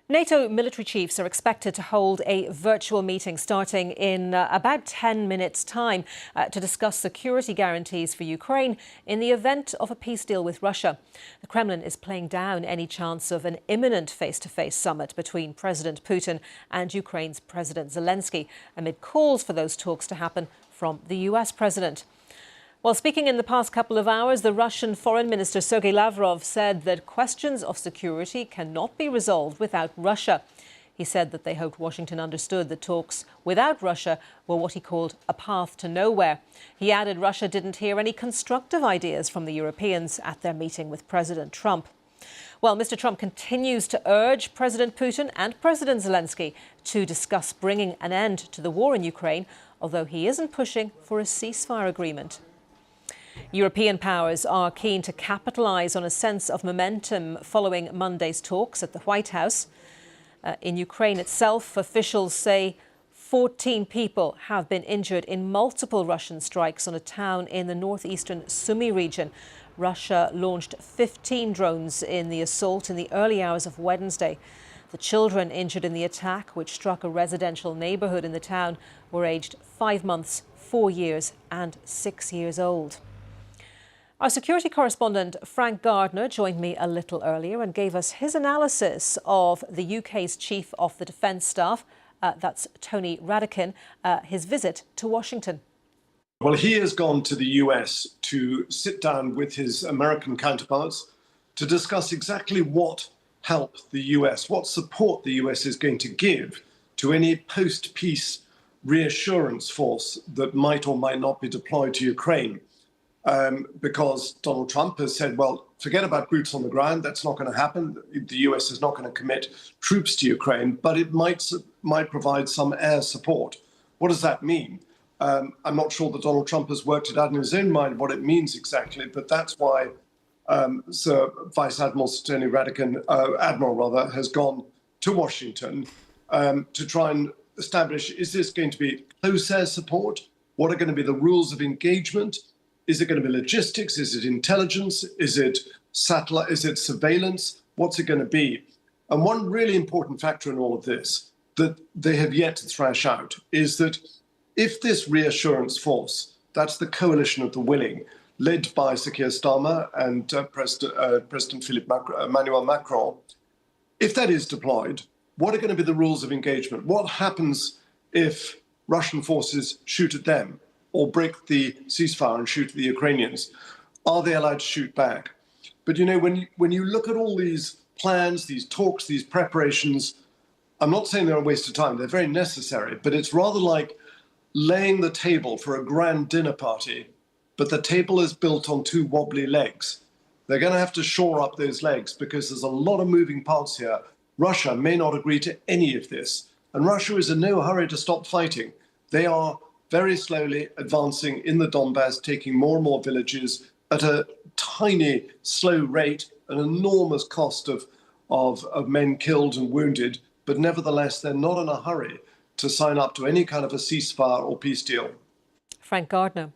NATO military chiefs are expected to hold a virtual meeting starting in about 10 minutes' time to discuss security guarantees for Ukraine in the event of a peace deal with Russia. The Kremlin is playing down any chance of an imminent face-to-face summit between President Putin and Ukraine's President Zelensky, amid calls for those talks to happen from the US president. While speaking in the past couple of hours, the Russian Foreign Minister Sergei Lavrov said that questions of security cannot be resolved without Russia. He said that they hoped Washington understood that talks without Russia were what he called a path to nowhere. He added Russia didn't hear any constructive ideas from the Europeans at their meeting with President Trump. Well, Mr. Trump continues to urge President Putin and President Zelensky to discuss bringing an end to the war in Ukraine, although he isn't pushing for a ceasefire agreement. European powers are keen to capitalise on a sense of momentum following Monday's talks at the White House. In Ukraine itself, officials say 14 people have been injured in multiple Russian strikes on a town in the northeastern Sumy region. Russia launched 15 drones in the assault in the early hours of Wednesday. The children injured in the attack, which struck a residential neighbourhood in the town, were aged 5 months, 4 years and 6 years old. Our security correspondent Frank Gardner joined me a little earlier and gave us his analysis of the UK's Chief of the Defence Staff, that's Tony Radakin, his visit to Washington. Well, he has gone to the US to sit down with his American counterparts to discuss exactly what help the US, what support the US is going to give to any post-peace reassurance force that might or might not be deployed to Ukraine. Because Donald Trump has said, well, forget about boots on the ground. That's not going to happen. The US is not going to commit troops to Ukraine, but it might provide some air support. What does that mean? I'm not sure that Donald Trump has worked it out in his own mind what it means exactly, but that's why Sir Vice Admiral Tony Radakin, Admiral has gone to Washington to try and establish, is this going to be close air support? What are going to be the rules of engagement? Is it going to be logistics? Is it intelligence? Is it satellite? Is it surveillance? What's it going to be? And one really important factor in all of this that they have yet to thrash out is that if this reassurance force, that's the coalition of the willing, led by Sir Keir Starmer and President Emmanuel Macron, if that is deployed, what are going to be the rules of engagement? What happens if Russian forces shoot at them or break the ceasefire and shoot at the Ukrainians? Are they allowed to shoot back? But, you know, when you look at all these plans, these talks, these preparations, I'm not saying they're a waste of time. They're very necessary. But it's rather like laying the table for a grand dinner party, but the table is built on two wobbly legs. They're going to have to shore up those legs because there's a lot of moving parts here. Russia may not agree to any of this. And Russia is in no hurry to stop fighting. They are very slowly advancing in the Donbass, taking more and more villages at a tiny, slow rate, an enormous cost of men killed and wounded. But nevertheless, they're not in a hurry to sign up to any kind of a ceasefire or peace deal. Frank Gardner.